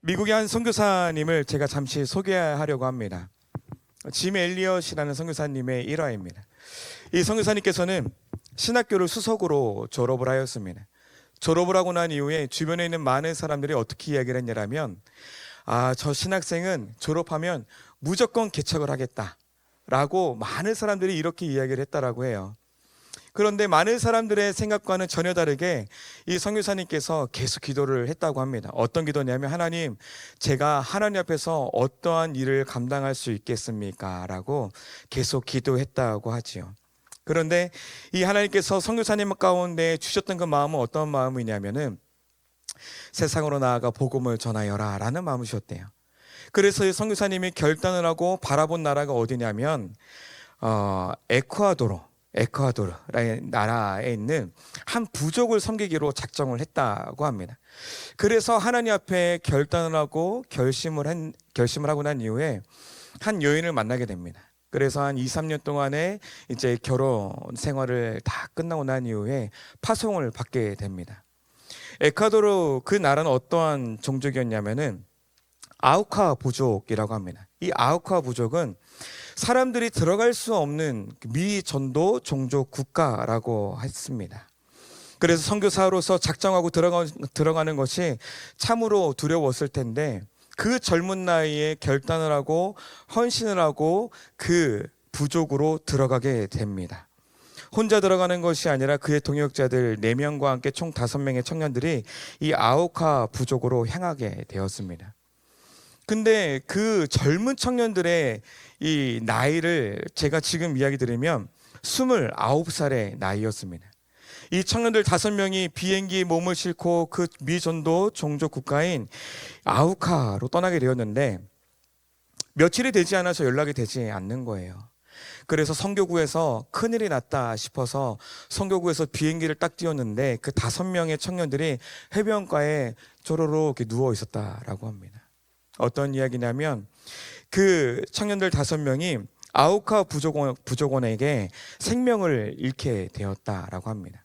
미국의 한 선교사님을 제가 잠시 소개하려고 합니다. 짐 엘리엇이라는 선교사님의 일화입니다. 이 선교사님께서는 신학교를 수석으로 졸업을 하였습니다. 졸업을 하고 난 이후에 주변에 있는 많은 사람들이 어떻게 이야기를 했냐면, 저 신학생은 졸업하면 무조건 개척을 하겠다라고 많은 사람들이 이렇게 이야기를 했다라고 해요. 그런데 많은 사람들의 생각과는 전혀 다르게 이 선교사님께서 계속 기도를 했다고 합니다. 어떤 기도냐면, 하나님, 제가 하나님 앞에서 어떠한 일을 감당할 수 있겠습니까? 라고 계속 기도했다고 하지요. 그런데 이 하나님께서 선교사님 가운데 주셨던 그 마음은 어떤 마음이냐면은, 세상으로 나아가 복음을 전하여라 라는 마음이셨대요. 그래서 이 선교사님이 결단을 하고 바라본 나라가 어디냐면 에콰도르라는 나라에 있는 한 부족을 섬기기로 작정을 했다고 합니다. 그래서 하나님 앞에 결단을 하고 결심을 하고 난 이후에 한 여인을 만나게 됩니다. 그래서 한 2, 3년 동안에 이제 결혼 생활을 다 끝나고 난 이후에 파송을 받게 됩니다. 에콰도르 그 나라는 어떠한 종족이었냐면은 아우카 부족이라고 합니다. 이 아우카 부족은 사람들이 들어갈 수 없는 미전도 종족 국가라고 했습니다. 그래서 선교사로서 작정하고 들어가는 것이 참으로 두려웠을 텐데, 그 젊은 나이에 결단을 하고 헌신을 하고 그 부족으로 들어가게 됩니다. 혼자 들어가는 것이 아니라 그의 동역자들 4명과 함께 총 5명의 청년들이 이 아우카 부족으로 향하게 되었습니다. 근데 그 젊은 청년들의 이 나이를 제가 지금 이야기 드리면 29살의 나이였습니다. 이 청년들 5명이 비행기에 몸을 싣고 그 미전도 종족 국가인 아우카로 떠나게 되었는데, 며칠이 되지 않아서 연락이 되지 않는 거예요. 그래서 선교구에서 큰일이 났다 싶어서 선교구에서 비행기를 딱 띄웠는데, 그 5명의 청년들이 해변가에 쪼로로 이렇게 누워 있었다라고 합니다. 어떤 이야기냐면, 그 청년들 5명이 아우카 부족원에게 생명을 잃게 되었다라고 합니다.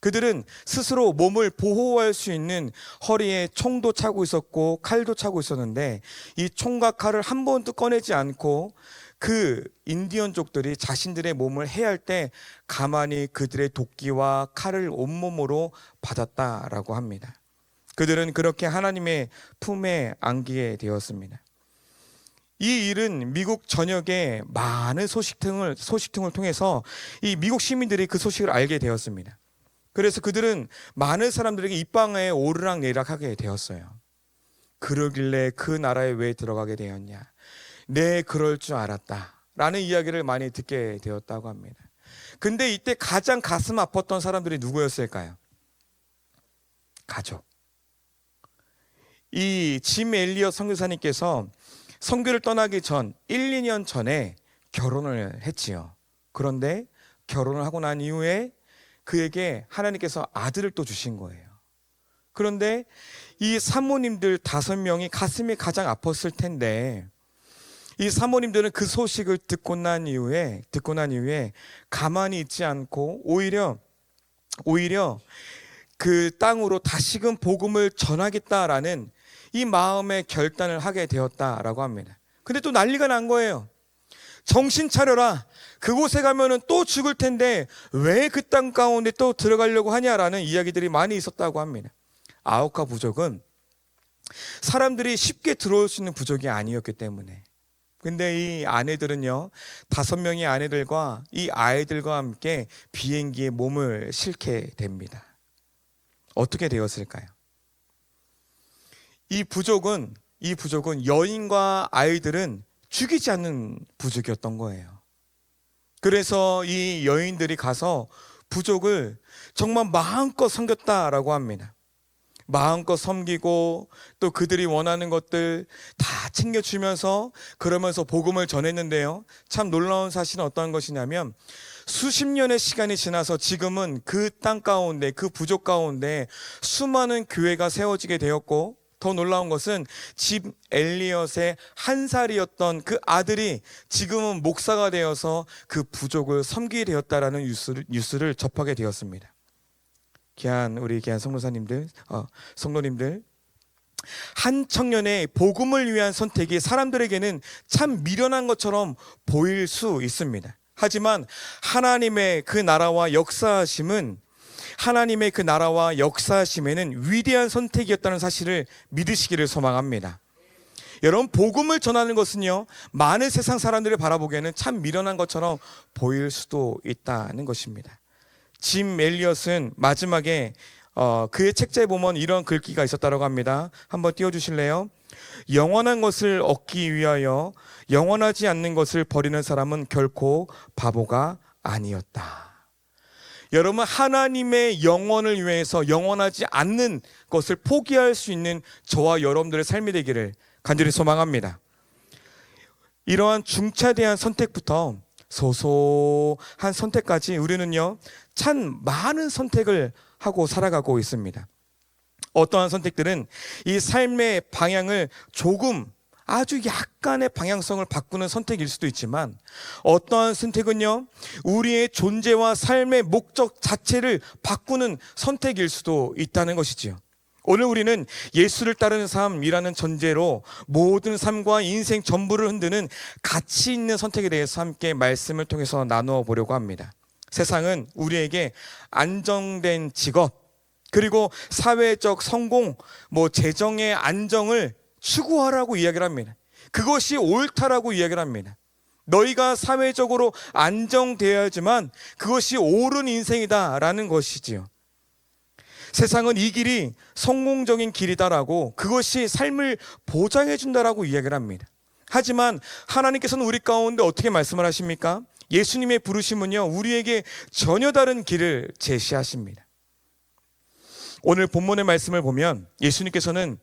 그들은 스스로 몸을 보호할 수 있는 허리에 총도 차고 있었고 칼도 차고 있었는데, 이 총과 칼을 한 번도 꺼내지 않고 그 인디언족들이 자신들의 몸을 해할 때 가만히 그들의 도끼와 칼을 온몸으로 받았다라고 합니다. 그들은 그렇게 하나님의 품에 안기게 되었습니다. 이 일은 미국 전역에 많은 소식통을 통해서 이 미국 시민들이 그 소식을 알게 되었습니다. 그래서 그들은 많은 사람들에게 입방아에 오르락내리락하게 되었어요. 그러길래 그 나라에 왜 들어가게 되었냐? 네, 그럴 줄 알았다 라는 이야기를 많이 듣게 되었다고 합니다. 근데 이때 가장 가슴 아팠던 사람들이 누구였을까요? 가족. 이 짐 엘리엇 선교사님께서 선교를 떠나기 전 1, 2년 전에 결혼을 했지요. 그런데 결혼을 하고 난 이후에 그에게 하나님께서 아들을 또 주신 거예요. 그런데 이 사모님들 5명이 가슴이 가장 아팠을 텐데, 이 사모님들은 그 소식을 듣고 난 이후에 가만히 있지 않고 오히려 그 땅으로 다시금 복음을 전하겠다라는 이 마음의 결단을 하게 되었다라고 합니다. 근데 또 난리가 난 거예요. 정신 차려라. 그곳에 가면은 또 죽을 텐데 왜 그 땅 가운데 또 들어가려고 하냐라는 이야기들이 많이 있었다고 합니다. 아우카 부족은 사람들이 쉽게 들어올 수 있는 부족이 아니었기 때문에. 근데 이 아내들은요, 5명의 아내들과 이 아이들과 함께 비행기에 몸을 싣게 됩니다. 어떻게 되었을까요? 이 부족은 여인과 아이들은 죽이지 않는 부족이었던 거예요. 그래서 이 여인들이 가서 부족을 정말 마음껏 섬겼다라고 합니다. 마음껏 섬기고 또 그들이 원하는 것들 다 챙겨주면서 그러면서 복음을 전했는데요, 참 놀라운 사실은 어떤 것이냐면, 수십 년의 시간이 지나서 지금은 그 땅 가운데, 그 부족 가운데 수많은 교회가 세워지게 되었고, 더 놀라운 것은 짐 엘리엇의 1살이었던 그 아들이 지금은 목사가 되어서 그 부족을 섬기게 되었다라는 뉴스를 접하게 되었습니다. 우리 귀한 성도님들, 한 청년의 복음을 위한 선택이 사람들에게는 참 미련한 것처럼 보일 수 있습니다. 하지만 하나님의 그 나라와 역사하심은, 하나님의 그 나라와 역사하심에는 위대한 선택이었다는 사실을 믿으시기를 소망합니다. 여러분, 복음을 전하는 것은요, 많은 세상 사람들이 바라보기에는 참 미련한 것처럼 보일 수도 있다는 것입니다. 짐 엘리엇은 마지막에 그의 책자에 보면 이런 글귀가 있었다고 합니다. 한번 띄워주실래요? 영원한 것을 얻기 위하여 영원하지 않는 것을 버리는 사람은 결코 바보가 아니었다. 여러분, 하나님의 영원을 위해서 영원하지 않는 것을 포기할 수 있는 저와 여러분들의 삶이 되기를 간절히 소망합니다. 이러한 중차대한 선택부터 소소한 선택까지 우리는요, 참 많은 선택을 하고 살아가고 있습니다. 어떠한 선택들은 이 삶의 방향을 조금, 아주 약간의 방향성을 바꾸는 선택일 수도 있지만, 어떠한 선택은요, 우리의 존재와 삶의 목적 자체를 바꾸는 선택일 수도 있다는 것이지요. 오늘 우리는 예수를 따르는 삶이라는 전제로 모든 삶과 인생 전부를 흔드는 가치 있는 선택에 대해서 함께 말씀을 통해서 나누어 보려고 합니다. 세상은 우리에게 안정된 직업, 그리고 사회적 성공, 재정의 안정을 추구하라고 이야기를 합니다. 그것이 옳다라고 이야기를 합니다. 너희가 사회적으로 안정되어야지만 그것이 옳은 인생이다라는 것이지요. 세상은 이 길이 성공적인 길이다라고, 그것이 삶을 보장해 준다라고 이야기를 합니다. 하지만 하나님께서는 우리 가운데 어떻게 말씀을 하십니까? 예수님의 부르심은요, 우리에게 전혀 다른 길을 제시하십니다. 오늘 본문의 말씀을 보면 예수님께서는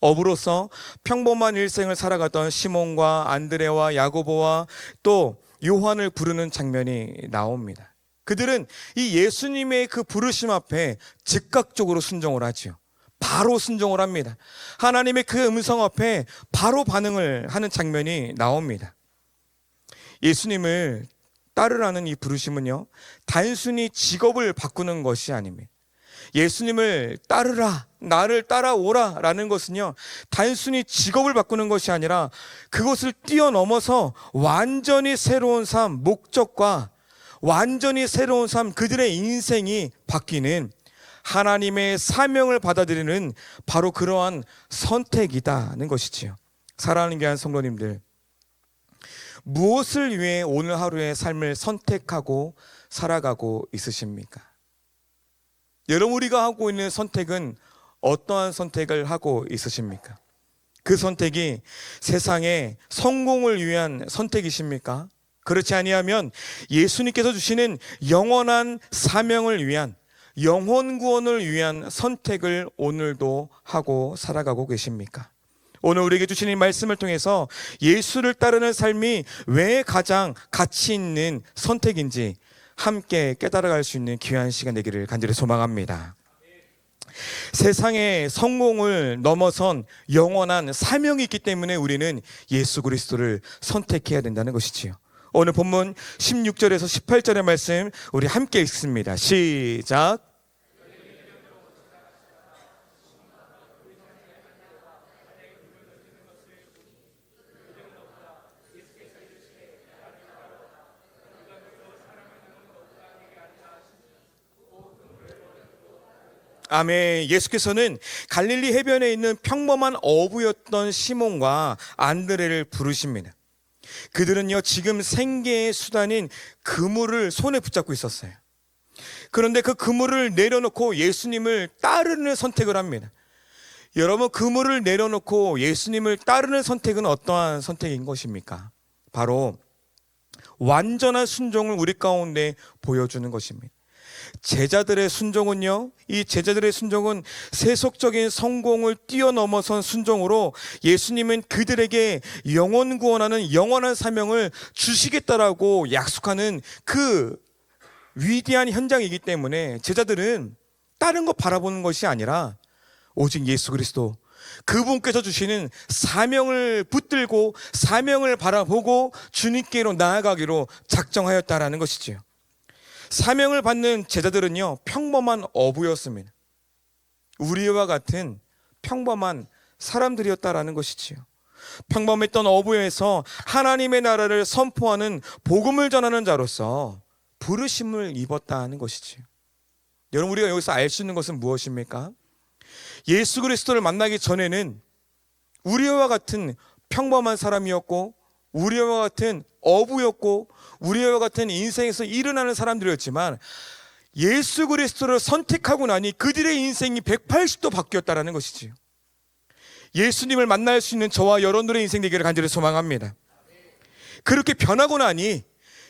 어부로서 평범한 일생을 살아갔던 시몬과 안드레와 야고보와 또 요한을 부르는 장면이 나옵니다. 그들은 이 예수님의 그 부르심 앞에 즉각적으로 순종을 하죠. 바로 순종을 합니다. 하나님의 그 음성 앞에 바로 반응을 하는 장면이 나옵니다. 예수님을 따르라는 이 부르심은요, 단순히 직업을 바꾸는 것이 아닙니다. 예수님을 따르라, 나를 따라오라 라는 것은요, 단순히 직업을 바꾸는 것이 아니라 그것을 뛰어넘어서 완전히 새로운 삶, 목적과 완전히 새로운 삶, 그들의 인생이 바뀌는 하나님의 사명을 받아들이는 바로 그러한 선택이다는 것이지요. 사랑하는 귀한 성도님들, 무엇을 위해 오늘 하루의 삶을 선택하고 살아가고 있으십니까? 여러분, 우리가 하고 있는 선택은 어떠한 선택을 하고 있으십니까? 그 선택이 세상의 성공을 위한 선택이십니까? 그렇지 아니하면 예수님께서 주시는 영원한 사명을 위한, 영혼 구원을 위한 선택을 오늘도 하고 살아가고 계십니까? 오늘 우리에게 주시는 이 말씀을 통해서 예수를 따르는 삶이 왜 가장 가치 있는 선택인지 함께 깨달아갈 수 있는 귀한 시간 되기를 간절히 소망합니다. 세상의 성공을 넘어선 영원한 사명이 있기 때문에 우리는 예수 그리스도를 선택해야 된다는 것이지요. 오늘 본문 16절에서 18절의 말씀 우리 함께 읽습니다. 시작. 아멘. 예수께서는 갈릴리 해변에 있는 평범한 어부였던 시몬과 안드레를 부르십니다. 그들은요, 지금 생계의 수단인 그물을 손에 붙잡고 있었어요. 그런데 그 그물을 내려놓고 예수님을 따르는 선택을 합니다. 여러분, 그물을 내려놓고 예수님을 따르는 선택은 어떠한 선택인 것입니까? 바로 완전한 순종을 우리 가운데 보여주는 것입니다. 제자들의 순종은요, 이 제자들의 순종은 세속적인 성공을 뛰어넘어선 순종으로 예수님은 그들에게 영혼 구원하는 영원한 사명을 주시겠다라고 약속하는 그 위대한 현장이기 때문에 제자들은 다른 거 바라보는 것이 아니라 오직 예수 그리스도, 그분께서 주시는 사명을 붙들고 사명을 바라보고 주님께로 나아가기로 작정하였다라는 것이지요. 사명을 받는 제자들은요, 평범한 어부였습니다. 우리와 같은 평범한 사람들이었다라는 것이지요. 평범했던 어부에서 하나님의 나라를 선포하는 복음을 전하는 자로서 부르심을 입었다는 것이지요. 여러분, 우리가 여기서 알 수 있는 것은 무엇입니까? 예수 그리스도를 만나기 전에는 우리와 같은 평범한 사람이었고, 우리와 같은 어부였고, 우리와 같은 인생에서 일어나는 사람들이었지만, 예수 그리스도를 선택하고 나니 그들의 인생이 180도 바뀌었다는 것이지요. 예수님을 만날 수 있는 저와 여러분들의 인생 되기를 간절히 소망합니다. 그렇게 변하고 나니,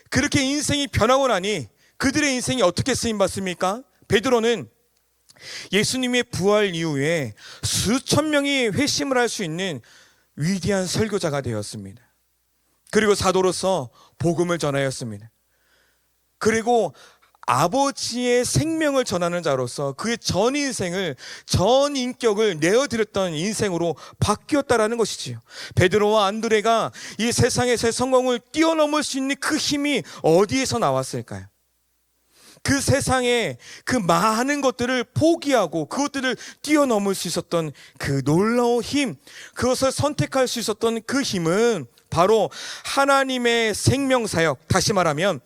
그렇게 인생이 변하고 나니 그들의 인생이 어떻게 쓰임받습니까? 베드로는 예수님의 부활 이후에 수천 명이 회심을 할 수 있는 위대한 설교자가 되었습니다. 그리고 사도로서 복음을 전하였습니다. 그리고 아버지의 생명을 전하는 자로서 그의 전 인생을, 전 인격을 내어드렸던 인생으로 바뀌었다라는 것이지요. 베드로와 안드레가 이 세상에서의 성공을 뛰어넘을 수 있는 그 힘이 어디에서 나왔을까요? 그 세상에 그 많은 것들을 포기하고 그것들을 뛰어넘을 수 있었던 그 놀라운 힘, 그것을 선택할 수 있었던 그 힘은 바로 하나님의 생명사역, 다시 말하면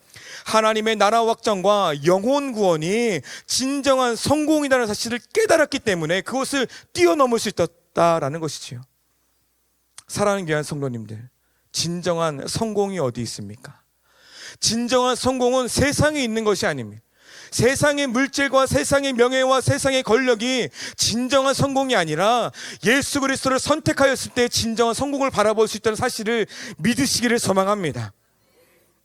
하나님의 나라 확장과 영혼 구원이 진정한 성공이라는 사실을 깨달았기 때문에 그것을 뛰어넘을 수 있었다라는 것이지요. 사랑하는 귀한 성도님들, 진정한 성공이 어디 있습니까? 진정한 성공은 세상에 있는 것이 아닙니다. 세상의 물질과 세상의 명예와 세상의 권력이 진정한 성공이 아니라 예수 그리스도를 선택하였을 때 진정한 성공을 바라볼 수 있다는 사실을 믿으시기를 소망합니다.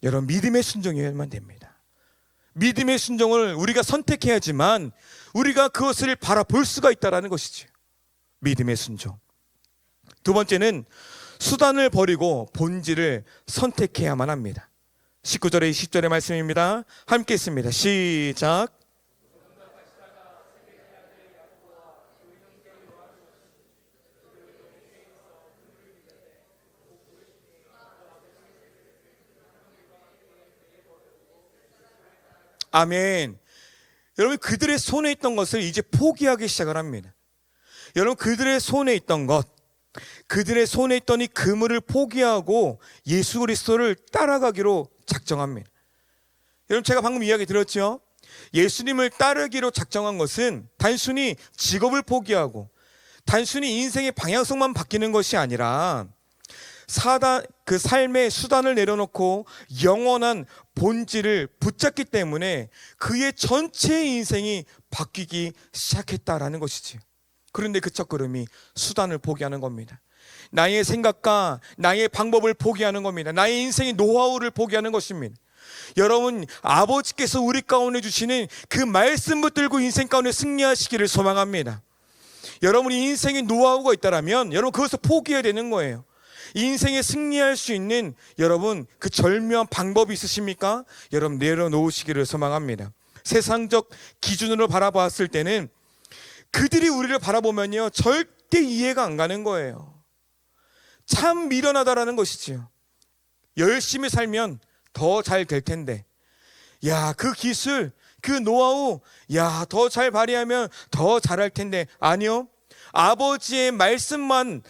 여러분, 믿음의 순종이어야만 됩니다. 믿음의 순종을 우리가 선택해야지만 우리가 그것을 바라볼 수가 있다는 것이죠. 믿음의 순종. 두 번째는 수단을 버리고 본질을 선택해야만 합니다. 19절에 20절의 말씀입니다. 함께 읽습니다. 시작. 아멘. 여러분, 그들의 손에 있던 것을 이제 포기하기 시작을 합니다. 여러분, 그들의 손에 있던 것, 그들의 손에 있던 이 그물을 포기하고 예수 그리스도를 따라가기로 작정합니다. 여러분, 제가 방금 이야기 들었죠? 예수님을 따르기로 작정한 것은 단순히 직업을 포기하고 단순히 인생의 방향성만 바뀌는 것이 아니라 그 삶의 수단을 내려놓고 영원한 본질을 붙잡기 때문에 그의 전체 인생이 바뀌기 시작했다라는 것이지. 그런데 그 첫걸음이 수단을 포기하는 겁니다. 나의 생각과 나의 방법을 포기하는 겁니다. 나의 인생의 노하우를 포기하는 것입니다. 여러분, 아버지께서 우리 가운데 주시는 그 말씀 붙들고 인생 가운데 승리하시기를 소망합니다. 여러분이 인생의 노하우가 있다면 여러분 그것을 포기해야 되는 거예요. 인생에 승리할 수 있는 여러분 그 절묘한 방법이 있으십니까? 여러분 내려놓으시기를 소망합니다. 세상적 기준으로 바라봤을 때는 그들이 우리를 바라보면요 절대 이해가 안 가는 거예요. 참 미련하다라는 것이지요. 열심히 살면 더 잘 될 텐데, 야, 그 기술, 그 노하우, 야, 더 잘 발휘하면 더 잘할 텐데. 아니요, 아버지의 말씀만이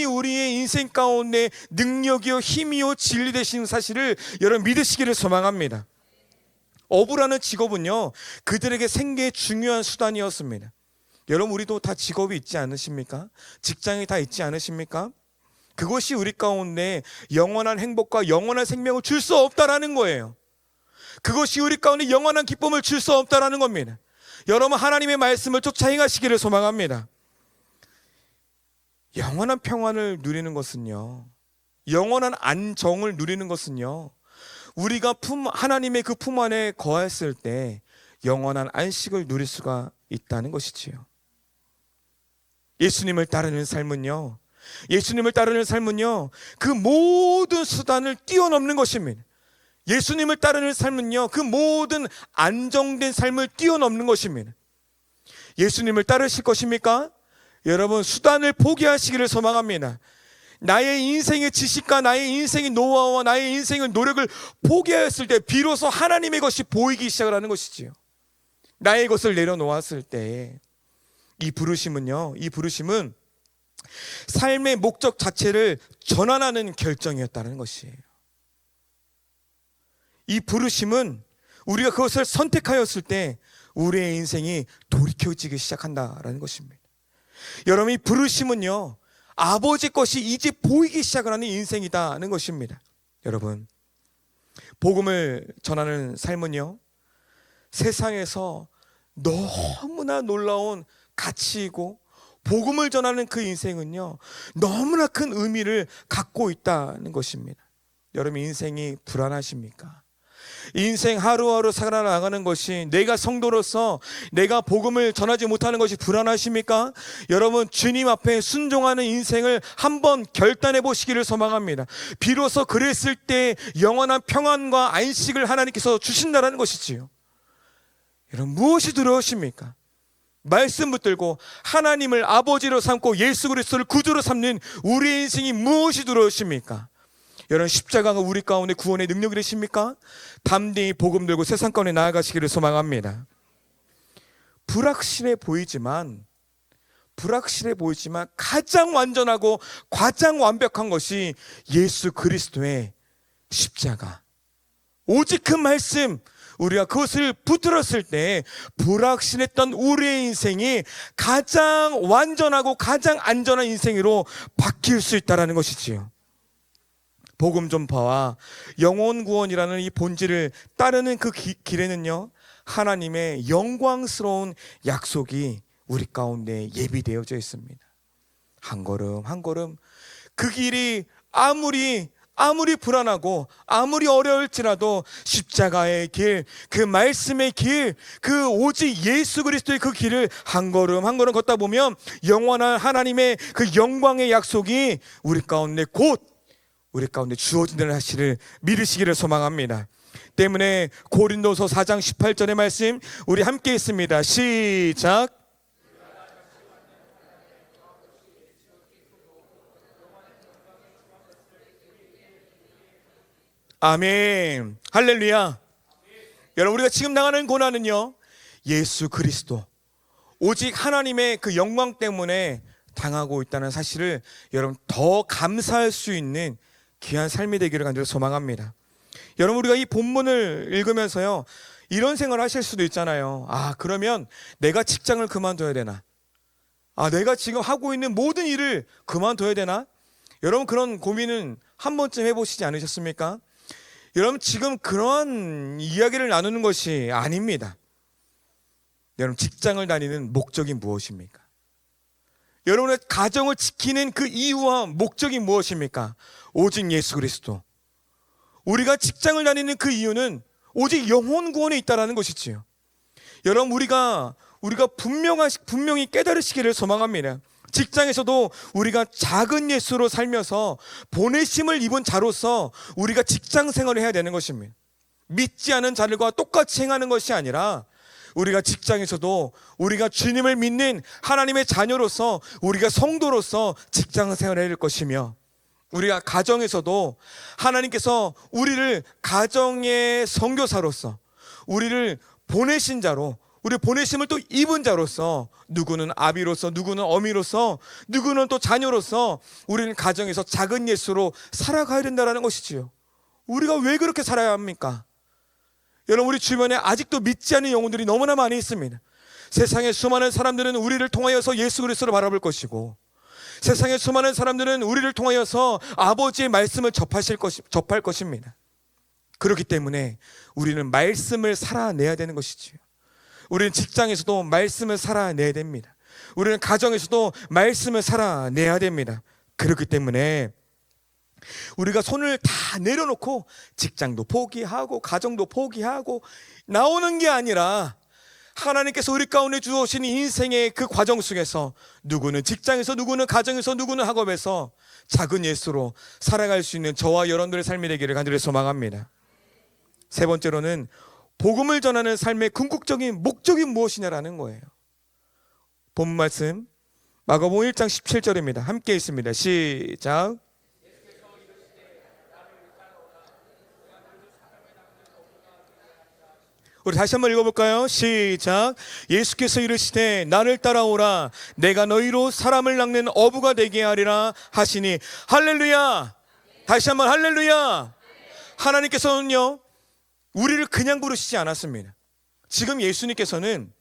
우리의 인생 가운데 능력이요 힘이요 진리 되시는 사실을 여러분 믿으시기를 소망합니다. 어부라는 직업은요 그들에게 생계의 중요한 수단이었습니다. 여러분, 우리도 다 직업이 있지 않으십니까? 직장이 다 있지 않으십니까? 그것이 우리 가운데 영원한 행복과 영원한 생명을 줄 수 없다라는 거예요. 그것이 우리 가운데 영원한 기쁨을 줄 수 없다라는 겁니다. 여러분, 하나님의 말씀을 쫓아 행하시기를 소망합니다. 영원한 평안을 누리는 것은요, 영원한 안정을 누리는 것은요, 우리가 하나님의 그 품 안에 거했을 때 영원한 안식을 누릴 수가 있다는 것이지요. 예수님을 따르는 삶은요, 그 모든 수단을 뛰어넘는 것입니다. 예수님을 따르는 삶은요 그 모든 안정된 삶을 뛰어넘는 것입니다. 예수님을 따르실 것입니까? 여러분, 수단을 포기하시기를 소망합니다. 나의 인생의 지식과 나의 인생의 노하우와 나의 인생의 노력을 포기하였을 때 비로소 하나님의 것이 보이기 시작을 하는 것이지요. 나의 것을 내려놓았을 때 이 부르심은 삶의 목적 자체를 전환하는 결정이었다는 것이에요. 이 부르심은 우리가 그것을 선택하였을 때 우리의 인생이 돌이켜지기 시작한다라는 것입니다. 여러분, 이 부르심은요, 아버지 것이 이제 보이기 시작을 하는 인생이다는 것입니다. 여러분, 복음을 전하는 삶은요, 세상에서 너무나 놀라운 가치이고, 복음을 전하는 그 인생은요, 너무나 큰 의미를 갖고 있다는 것입니다. 여러분, 인생이 불안하십니까? 인생 하루하루 살아나가는 것이, 내가 성도로서 내가 복음을 전하지 못하는 것이 불안하십니까? 여러분, 주님 앞에 순종하는 인생을 한번 결단해 보시기를 소망합니다. 비로소 그랬을 때 영원한 평안과 안식을 하나님께서 주신다는 것이지요. 여러분, 무엇이 두려우십니까? 말씀 붙들고 하나님을 아버지로 삼고 예수 그리스도를 구주로 삼는 우리의 인생이 무엇이 두려우십니까? 여러분, 십자가가 우리 가운데 구원의 능력이 되십니까? 담대히 복음 들고 세상권에 나아가시기를 소망합니다. 불확실해 보이지만 가장 완전하고 가장 완벽한 것이 예수 그리스도의 십자가, 오직 그 말씀, 우리가 그것을 붙들었을 때 불확실했던 우리의 인생이 가장 완전하고 가장 안전한 인생으로 바뀔 수 있다는 것이지요. 복음 전파와 영혼 구원이라는 이 본질을 따르는 그 길에는요, 하나님의 영광스러운 약속이 우리 가운데 예비되어져 있습니다. 한 걸음 한 걸음 그 길이 아무리 불안하고 아무리 어려울지라도 십자가의 길, 그 말씀의 길, 그 오직 예수 그리스도의 그 길을 한 걸음 한 걸음 걷다 보면 영원한 하나님의 그 영광의 약속이 우리 가운데 주어진다는 사실을 믿으시기를 소망합니다. 때문에 고린도서 4장 18절의 말씀 우리 함께 있습니다. 시작. 아멘. 할렐루야. 여러분, 우리가 지금 당하는 고난은요, 예수 그리스도, 오직 하나님의 그 영광 때문에 당하고 있다는 사실을 여러분 더 감사할 수 있는 귀한 삶이 되기를 간절히 소망합니다. 여러분, 우리가 이 본문을 읽으면서요, 이런 생각을 하실 수도 있잖아요. 그러면 내가 직장을 그만둬야 되나? 내가 지금 하고 있는 모든 일을 그만둬야 되나? 여러분, 그런 고민은 한 번쯤 해보시지 않으셨습니까? 여러분, 지금 그런 이야기를 나누는 것이 아닙니다. 여러분, 직장을 다니는 목적이 무엇입니까? 여러분의 가정을 지키는 그 이유와 목적이 무엇입니까? 오직 예수 그리스도. 우리가 직장을 다니는 그 이유는 오직 영혼 구원에 있다라는 것이지요. 여러분, 우리가 분명히 깨달으시기를 소망합니다. 직장에서도 우리가 작은 예수로 살면서 보내심을 입은 자로서 우리가 직장 생활을 해야 되는 것입니다. 믿지 않은 자들과 똑같이 행하는 것이 아니라 우리가 직장에서도 우리가 주님을 믿는 하나님의 자녀로서, 우리가 성도로서 직장 생활을 해야 될 것이며, 우리가 가정에서도 하나님께서 우리를 가정의 선교사로서, 우리를 보내신 자로, 우리 보내심을 또 입은 자로서, 누구는 아비로서, 누구는 어미로서, 누구는 또 자녀로서 우리는 가정에서 작은 예수로 살아가야 된다는 것이지요. 우리가 왜 그렇게 살아야 합니까? 여러분, 우리 주변에 아직도 믿지 않는 영혼들이 너무나 많이 있습니다. 세상의 수많은 사람들은 우리를 통하여서 예수 그리스도를 바라볼 것이고, 세상의 수많은 사람들은 우리를 통하여서 아버지의 말씀을 접할 것입니다. 그렇기 때문에 우리는 말씀을 살아내야 되는 것이지요. 우리는 직장에서도 말씀을 살아내야 됩니다. 우리는 가정에서도 말씀을 살아내야 됩니다. 그렇기 때문에 우리가 손을 다 내려놓고 직장도 포기하고 가정도 포기하고 나오는 게 아니라, 하나님께서 우리 가운데 주어진 인생의 그 과정 속에서 누구는 직장에서, 누구는 가정에서, 누구는 학업에서 작은 예수로 살아갈 수 있는 저와 여러분들의 삶이 되기를 간절히 소망합니다. 세 번째로는 복음을 전하는 삶의 궁극적인 목적이 무엇이냐라는 거예요. 본문 말씀 마가복음 1장 17절입니다. 함께 있습니다. 시작. 우리 다시 한번 읽어볼까요? 시작. 예수께서 이르시되 나를 따라오라 내가 너희로 사람을 낚는 어부가 되게 하리라 하시니. 할렐루야. 다시 한번 할렐루야. 하나님께서는요 우리를 그냥 부르시지 않았습니다. 지금 예수님께서는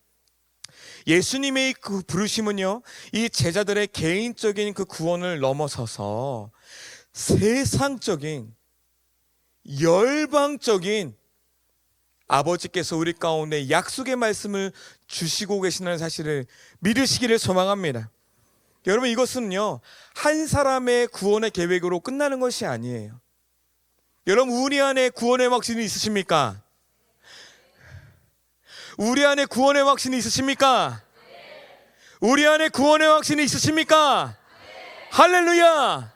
예수님의 그 부르심은요 이 제자들의 개인적인 그 구원을 넘어서서 세상적인 열방적인 아버지께서 우리 가운데 약속의 말씀을 주시고 계시는 사실을 믿으시기를 소망합니다. 여러분 이것은요 한 사람의 구원의 계획으로 끝나는 것이 아니에요. 여러분 우리 안에 구원의 확신이 있으십니까? 우리 안에 구원의 확신이 있으십니까? 우리 안에 구원의 확신이 있으십니까? 할렐루야.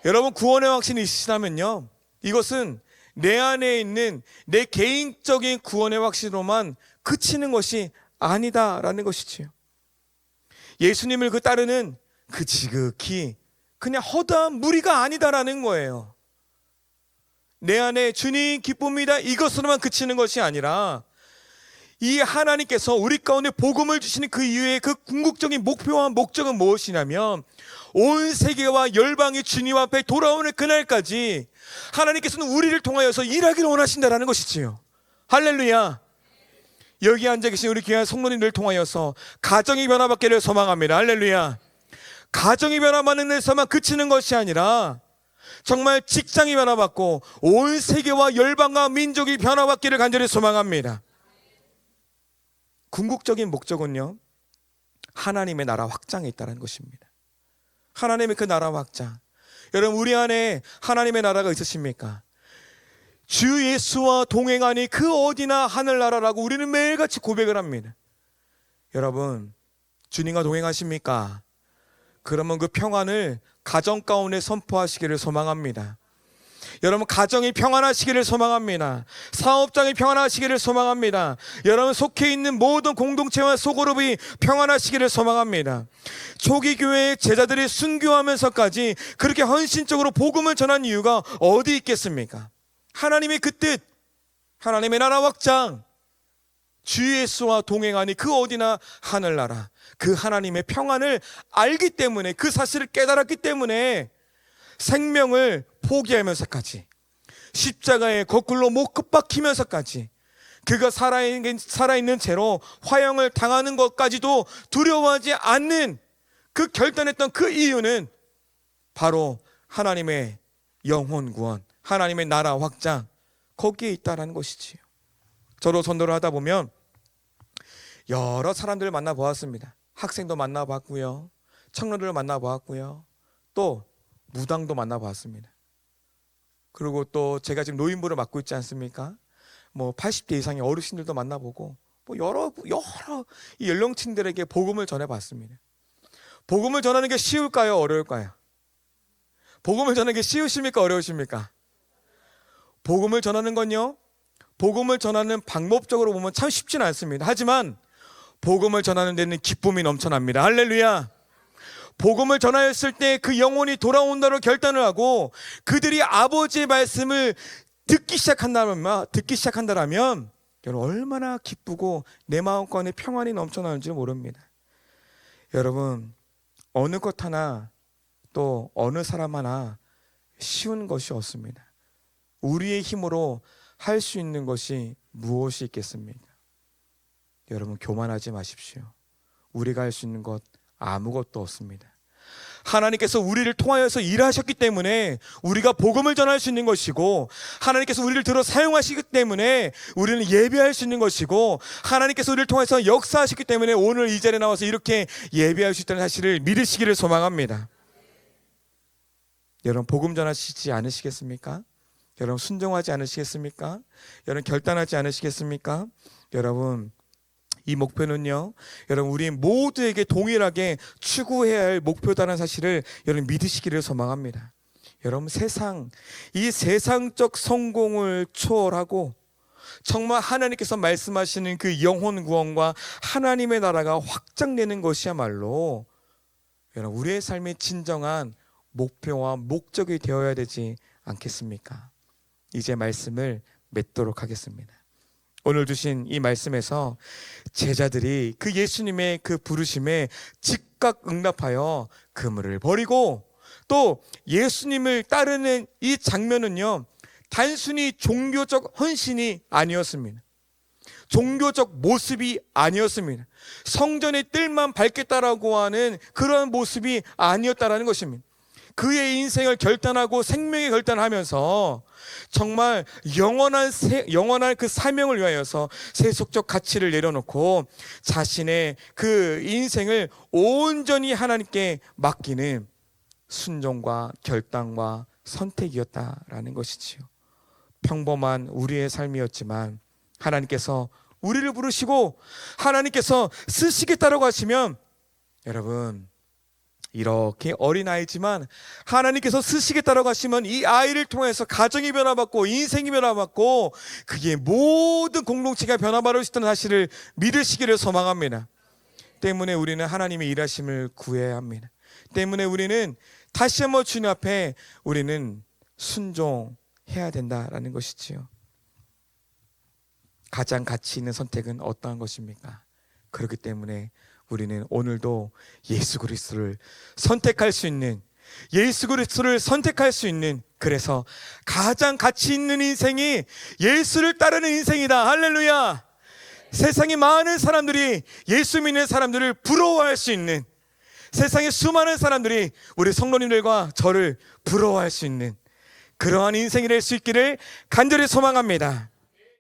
여러분 구원의 확신이 있으시다면요 이것은 내 안에 있는 내 개인적인 구원의 확신으로만 그치는 것이 아니다라는 것이지요. 예수님을 따르는 그 지극히 그냥 허다한 무리가 아니다라는 거예요. 내 안에 주님 기쁩니다 이것으로만 그치는 것이 아니라 이 하나님께서 우리 가운데 복음을 주시는 그 이유의 그 궁극적인 목표와 목적은 무엇이냐면 온 세계와 열방이 주님 앞에 돌아오는 그날까지 하나님께서는 우리를 통하여서 일하기를 원하신다라는 것이지요. 할렐루야. 여기 앉아 계신 우리 귀한 성도님들을 통하여서 가정이 변화받기를 소망합니다. 할렐루야. 가정이 변화받는 데서만 그치는 것이 아니라 정말 직장이 변화받고 온 세계와 열방과 민족이 변화받기를 간절히 소망합니다. 궁극적인 목적은요 하나님의 나라 확장에 있다는 것입니다. 하나님의 그 나라 확장. 여러분 우리 안에 하나님의 나라가 있으십니까? 주 예수와 동행하니 그 어디나 하늘나라라고 우리는 매일같이 고백을 합니다. 여러분 주님과 동행하십니까? 그러면 그 평안을 가정 가운데 선포하시기를 소망합니다. 여러분 가정이 평안하시기를 소망합니다. 사업장이 평안하시기를 소망합니다. 여러분 속해 있는 모든 공동체와 소그룹이 평안하시기를 소망합니다. 초기 교회의 제자들이 순교하면서까지 그렇게 헌신적으로 복음을 전한 이유가 어디 있겠습니까? 하나님의 그 뜻, 하나님의 나라 확장, 주 예수와 동행하니 그 어디나 하늘나라, 그 하나님의 평안을 알기 때문에, 그 사실을 깨달았기 때문에 생명을 포기하면서까지, 십자가에 거꾸로 못 박히면서까지, 그가 살아있는 채로 화형을 당하는 것까지도 두려워하지 않는 그 결단했던 그 이유는 바로 하나님의 영혼 구원, 하나님의 나라 확장, 거기에 있다라는 것이지요. 저도 전도를 하다 보면 여러 사람들을 만나보았습니다. 학생도 만나봤고요, 청년들을 만나보았고요, 또 무당도 만나보았습니다. 그리고 또 제가 지금 노인부를 맡고 있지 않습니까? 뭐 80대 이상의 어르신들도 만나보고, 뭐 여러 이 연령층들에게 복음을 전해봤습니다. 복음을 전하는 게 쉬울까요? 어려울까요? 복음을 전하는 게 쉬우십니까? 어려우십니까? 복음을 전하는 건요, 복음을 전하는 방법적으로 보면 참 쉽지는 않습니다. 하지만 복음을 전하는 데는 기쁨이 넘쳐납니다. 할렐루야. 복음을 전하였을 때 그 영혼이 돌아온다로 결단을 하고 그들이 아버지의 말씀을 듣기 시작한다라면 여러분 얼마나 기쁘고 내 마음권에 평안이 넘쳐나는지 모릅니다. 여러분 어느 것 하나, 또 어느 사람 하나 쉬운 것이 없습니다. 우리의 힘으로 할 수 있는 것이 무엇이 있겠습니까? 여러분 교만하지 마십시오. 우리가 할 수 있는 것 아무것도 없습니다. 하나님께서 우리를 통하여서 일하셨기 때문에 우리가 복음을 전할 수 있는 것이고, 하나님께서 우리를 들어 사용하시기 때문에 우리는 예배할 수 있는 것이고, 하나님께서 우리를 통해서 역사하셨기 때문에 오늘 이 자리에 나와서 이렇게 예배할 수 있다는 사실을 믿으시기를 소망합니다. 여러분 복음 전하시지 않으시겠습니까? 여러분 순종하지 않으시겠습니까? 여러분 결단하지 않으시겠습니까? 여러분 이 목표는요, 여러분 우리 모두에게 동일하게 추구해야 할 목표다라는 사실을 여러분 믿으시기를 소망합니다. 여러분 이 세상적 성공을 초월하고 정말 하나님께서 말씀하시는 그 영혼 구원과 하나님의 나라가 확장되는 것이야말로 여러분 우리의 삶의 진정한 목표와 목적이 되어야 되지 않겠습니까? 이제 말씀을 맺도록 하겠습니다. 오늘 주신 이 말씀에서 제자들이 그 예수님의 그 부르심에 즉각 응답하여 그물을 버리고 또 예수님을 따르는 이 장면은요, 단순히 종교적 헌신이 아니었습니다. 종교적 모습이 아니었습니다. 성전의 뜰만 밟겠다라고 하는 그런 모습이 아니었다라는 것입니다. 그의 인생을 결단하고 생명에 결단하면서 정말 영원한 그 사명을 위하여서 세속적 가치를 내려놓고 자신의 그 인생을 온전히 하나님께 맡기는 순종과 결단과 선택이었다라는 것이지요. 평범한 우리의 삶이었지만 하나님께서 우리를 부르시고 하나님께서 쓰시겠다라고 하시면, 여러분, 이렇게 어린아이지만 하나님께서 쓰시겠다라고 하시면 이 아이를 통해서 가정이 변화받고 인생이 변화받고 그의 모든 공동체가 변화받을 수 있다는 사실을 믿으시기를 소망합니다. 때문에 우리는 하나님의 일하심을 구해야 합니다. 때문에 우리는 다시 한번 주님 앞에 우리는 순종해야 된다라는 것이지요. 가장 가치 있는 선택은 어떠한 것입니까? 그렇기 때문에 우리는 오늘도 예수 그리스도를 선택할 수 있는, 그래서 가장 가치 있는 인생이 예수를 따르는 인생이다. 할렐루야. 세상의 많은 사람들이 예수 믿는 사람들을 부러워할 수 있는, 세상의 수많은 사람들이 우리 성도님들과 저를 부러워할 수 있는 그러한 인생이 될 수 있기를 간절히 소망합니다.